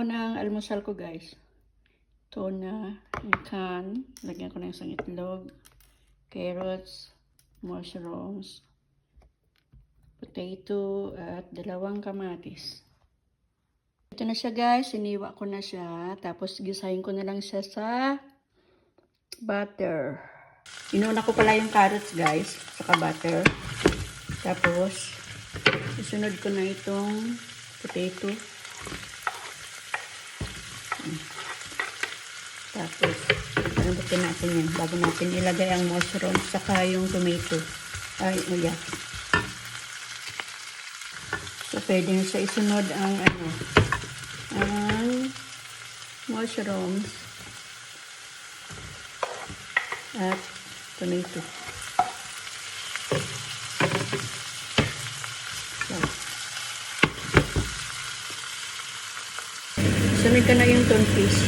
ako ng almusal ko, guys. Tuna, ikan, lagyan ko ng isang itlog, carrots, mushrooms, potato, at 2 kamatis. Ito na siya, guys. Iniwa ko na siya. Tapos gisahin ko na lang siya sa butter. Inuna ko pala yung carrots, guys, saka butter. Tapos isunod ko na itong potato. Tapos palambutin natin yan bago natin ilagay ang mushroom saka yung tomato. Ay, uya. So pwede na siya isunod ang ang mushrooms at tomato. Sunod ka na yung tonfish.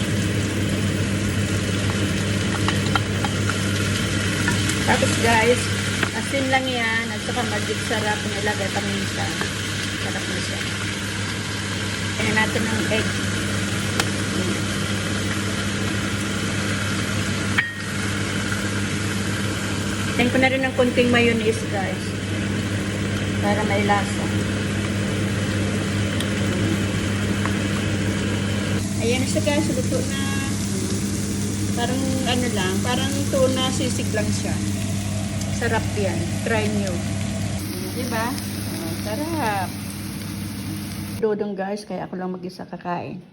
Tapos guys, asin lang yan at saka magic sarap nilagay paminsan. Sarap na siya. Kaya natin ng egg. Tingnan ko na rin ng konting mayonnaise, guys. Para may lasa. Ayan na siya, guys. Luto na. Parang lang. Parang tuna sisig lang siya. Sarap yan. Try nyo. Diba? Sarap. Dodong, guys. Kaya ako lang mag-isa kakain.